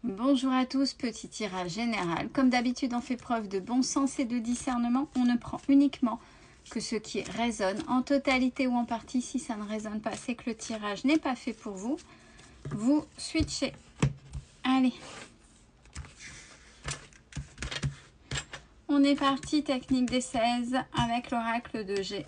Bonjour à tous, petit tirage général. Comme d'habitude, on fait preuve de bon sens et de discernement. On ne prend uniquement que ce qui résonne en totalité ou en partie. Si ça ne résonne pas, c'est que le tirage n'est pas fait pour vous. Vous switchez. Allez. On est parti, technique des 16 avec l'oracle de G.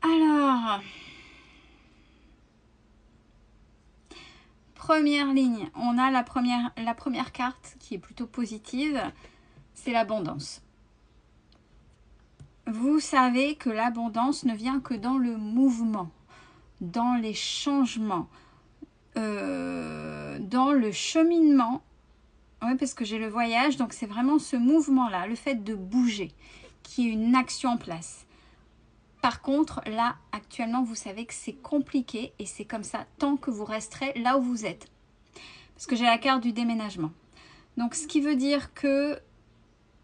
Alors, première ligne, on a la première carte qui est plutôt positive, c'est l'abondance. Vous savez que l'abondance ne vient que dans le mouvement, dans les changements, dans le cheminement. Oui, parce que j'ai le voyage, donc c'est vraiment ce mouvement-là, le fait de bouger, qui est une action en place. Par contre, là, actuellement, vous savez que c'est compliqué et c'est comme ça tant que vous resterez là où vous êtes. Parce que j'ai la carte du déménagement. Donc, ce qui veut dire que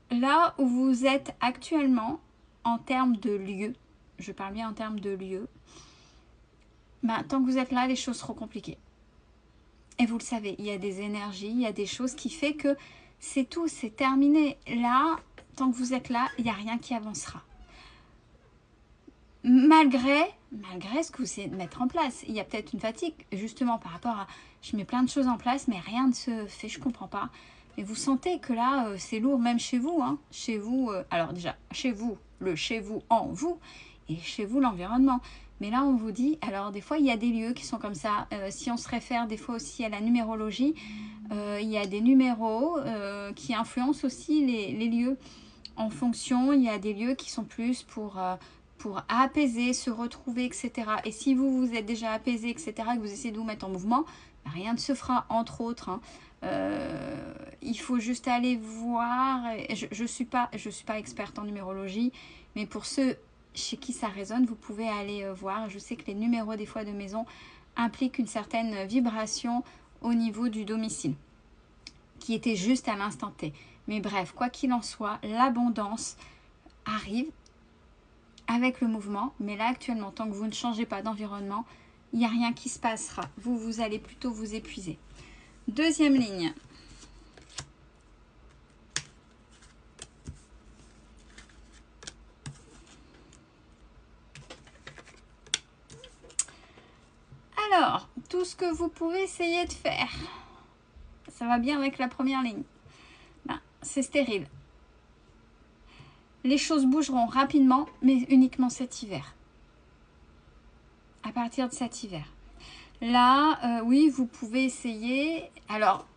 là où vous êtes actuellement, en termes de lieu, je parle bien en termes de lieu, ben, tant que vous êtes là, les choses seront compliquées. Et vous le savez, il y a des énergies, il y a des choses qui fait que c'est tout, c'est terminé. Là, tant que vous êtes là, il n'y a rien qui avancera. Malgré ce que vous essayez de mettre en place. Il y a peut-être une fatigue, justement, par rapport à... Je mets plein de choses en place, mais rien ne se fait, je ne comprends pas. Mais vous sentez que là, c'est lourd, même chez vous. Hein. Chez vous, alors déjà, chez vous, le chez vous en vous, et chez vous, l'environnement. Mais là, on vous dit, alors des fois, il y a des lieux qui sont comme ça. Si on se réfère des fois aussi à la numérologie, il y a des numéros qui influencent aussi les lieux. En fonction, il y a des lieux qui sont plus pour apaiser, se retrouver, etc. Et si vous êtes déjà apaisé, etc., et que vous essayez de vous mettre en mouvement, rien ne se fera, entre autres. Hein. Il faut juste aller voir. Je suis pas experte en numérologie, mais pour ceux chez qui ça résonne, vous pouvez aller voir. Je sais que les numéros des fois de maison impliquent une certaine vibration au niveau du domicile, qui était juste à l'instant T. Mais bref, quoi qu'il en soit, l'abondance arrive avec le mouvement, mais là actuellement, tant que vous ne changez pas d'environnement, il n'y a rien qui se passera. Vous allez plutôt vous épuiser. Deuxième ligne. Alors, tout ce que vous pouvez essayer de faire, ça va bien avec la première ligne. Ben, c'est stérile. Les choses bougeront rapidement, mais uniquement cet hiver. À partir de cet hiver. Là, oui, vous pouvez essayer. Alors,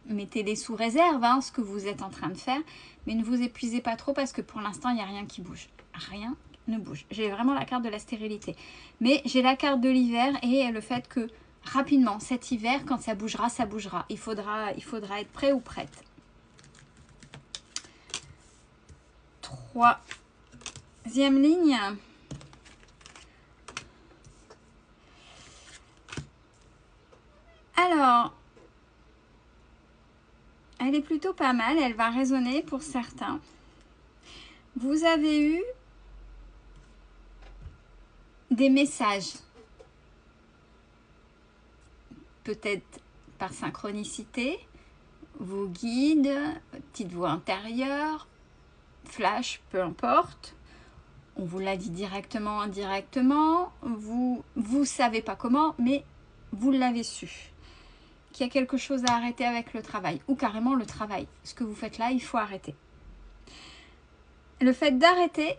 mettez-les sous réserve, hein, ce que vous êtes en train de faire. Mais ne vous épuisez pas trop parce que pour l'instant, il n'y a rien qui bouge. Rien ne bouge. J'ai vraiment la carte de la stérilité. Mais j'ai la carte de l'hiver et le fait que rapidement, cet hiver, quand ça bougera, ça bougera. Il faudra être prêt ou prête. Troisième ligne. Alors, elle est plutôt pas mal, elle va résonner pour certains. Vous avez eu des messages, peut-être par synchronicité, vos guides, petite voix intérieure, flash, peu importe. On vous l'a dit directement, indirectement. Vous savez pas comment, mais vous l'avez su. Qu'il y a quelque chose à arrêter avec le travail, ou carrément le travail. Ce que vous faites là, il faut arrêter. Le fait d'arrêter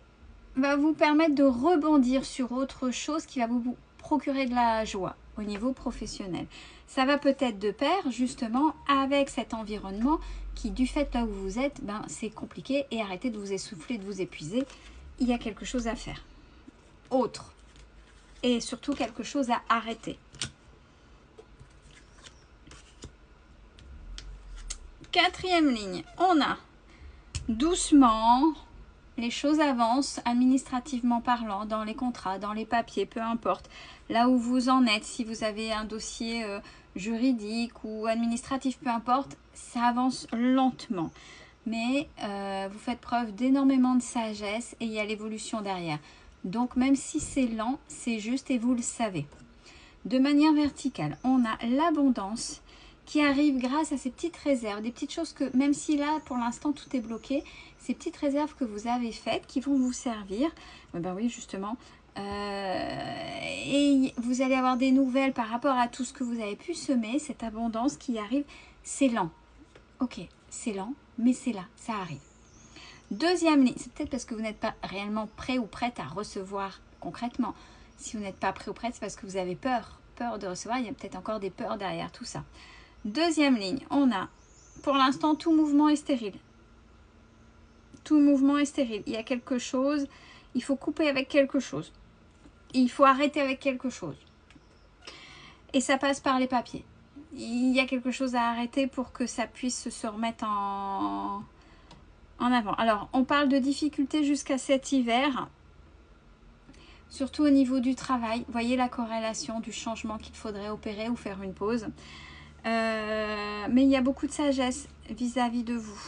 va vous permettre de rebondir sur autre chose qui va vous procurer de la joie au niveau professionnel. Ça va peut-être de pair justement avec cet environnement qui, du fait là où vous êtes, ben, c'est compliqué, et arrêtez de vous essouffler, de vous épuiser. Il y a quelque chose à faire. Autre. Et surtout quelque chose à arrêter. Quatrième ligne, on a doucement, les choses avancent administrativement parlant, dans les contrats, dans les papiers, peu importe. Là où vous en êtes, si vous avez un dossier juridique ou administratif, peu importe, ça avance lentement. mais vous faites preuve d'énormément de sagesse et il y a l'évolution derrière. Donc même si c'est lent, c'est juste et vous le savez. De manière verticale, on a l'abondance qui arrive grâce à ces petites réserves, des petites choses que, même si là, pour l'instant, tout est bloqué, ces petites réserves que vous avez faites qui vont vous servir, ben oui, justement, et vous allez avoir des nouvelles par rapport à tout ce que vous avez pu semer, cette abondance qui arrive, c'est lent. Ok, c'est lent, mais c'est là, ça arrive. Deuxième ligne, c'est peut-être parce que vous n'êtes pas réellement prêt ou prête à recevoir concrètement. Si vous n'êtes pas prêt ou prête, c'est parce que vous avez peur de recevoir, il y a peut-être encore des peurs derrière tout ça. Deuxième ligne, on a, pour l'instant, tout mouvement est stérile. Tout mouvement est stérile. Il y a quelque chose, il faut couper avec quelque chose. Il faut arrêter avec quelque chose. Et ça passe par les papiers. Il y a quelque chose à arrêter pour que ça puisse se remettre en avant. Alors, on parle de difficultés jusqu'à cet hiver. Surtout au niveau du travail. Voyez la corrélation du changement qu'il faudrait opérer ou faire une pause. Mais il y a beaucoup de sagesse vis-à-vis de vous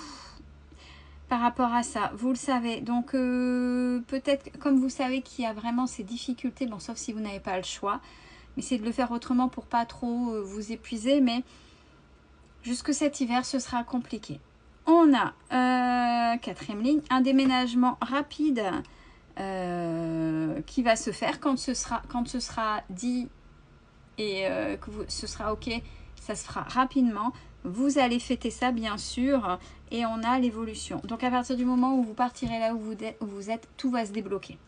par rapport à ça, vous le savez. Donc peut-être, comme vous savez qu'il y a vraiment ces difficultés, bon, sauf si vous n'avez pas le choix, mais c'est de le faire autrement pour pas trop vous épuiser, mais jusque cet hiver ce sera compliqué. On a quatrième ligne, un déménagement rapide qui va se faire quand ce sera dit et que ce sera ok. Ça se fera rapidement. Vous allez fêter ça, bien sûr. Et on a l'évolution. Donc, à partir du moment où vous partirez là où vous êtes, tout va se débloquer.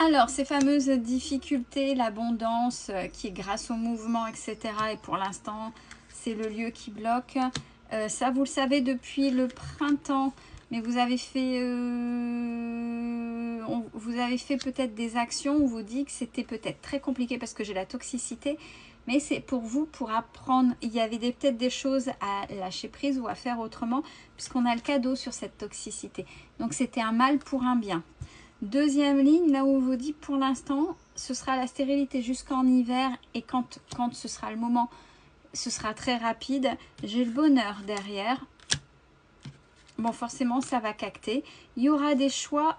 Alors, ces fameuses difficultés, l'abondance qui est grâce au mouvement, etc. Et pour l'instant, c'est le lieu qui bloque. Ça, vous le savez depuis le printemps. Mais vous avez fait peut-être des actions où vous dites que c'était peut-être très compliqué parce que j'ai la toxicité. Mais c'est pour vous, pour apprendre. Il y avait peut-être des choses à lâcher prise ou à faire autrement, puisqu'on a le cadeau sur cette toxicité. Donc, c'était un mal pour un bien. Deuxième ligne, là où on vous dit, pour l'instant, ce sera la stérilité jusqu'en hiver. Et quand ce sera le moment, ce sera très rapide. J'ai le bonheur derrière. Bon, forcément, ça va cacter. Il y aura des choix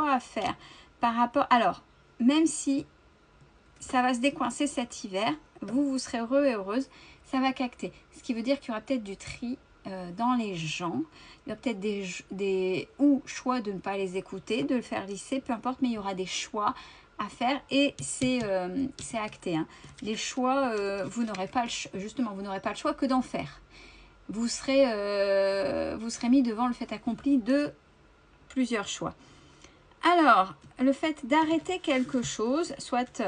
à faire par rapport... Alors, même si ça va se décoincer cet hiver, vous serez heureux et heureuse, ça va cacter. Ce qui veut dire qu'il y aura peut-être du tri dans les gens. Il y aura peut-être des choix de ne pas les écouter, de le faire lisser, peu importe, mais il y aura des choix à faire et c'est acté. Hein. Les choix, vous n'aurez pas le choix que d'en faire. Vous serez mis devant le fait accompli de plusieurs choix. Alors, le fait d'arrêter quelque chose, soit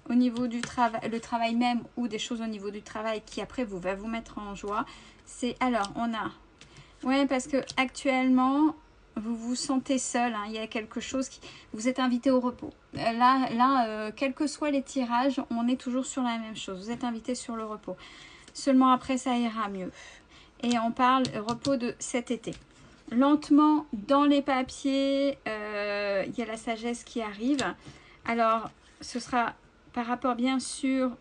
au niveau du travail, le travail même ou des choses au niveau du travail qui après va vous mettre en joie, c'est alors on a, ouais, parce que actuellement vous vous sentez seul, hein, il y a quelque chose qui, vous êtes invité au repos. Là, quels que soient les tirages, on est toujours sur la même chose. Vous êtes invité sur le repos. Seulement après ça ira mieux. Et on parle repos de cet été. Lentement, dans les papiers, il y a la sagesse qui arrive. Alors, ce sera par rapport, bien sûr,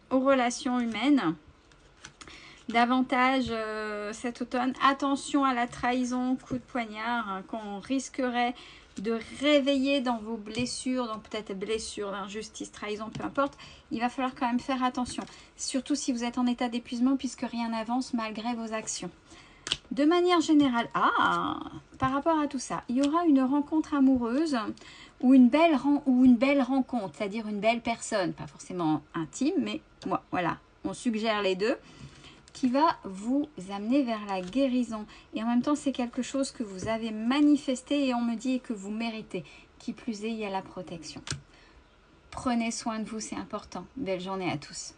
aux relations humaines. Davantage cet automne. Attention à la trahison, coup de poignard, hein, qu'on risquerait de réveiller dans vos blessures, donc peut-être blessures, d'injustice, trahison, peu importe. Il va falloir quand même faire attention. Surtout si vous êtes en état d'épuisement puisque rien n'avance malgré vos actions. De manière générale, par rapport à tout ça, il y aura une rencontre amoureuse ou une belle rencontre, c'est-à-dire une belle personne, pas forcément intime, mais voilà, on suggère les deux, qui va vous amener vers la guérison. Et en même temps, c'est quelque chose que vous avez manifesté et on me dit que vous méritez. Qui plus est, il y a la protection. Prenez soin de vous, c'est important. Belle journée à tous.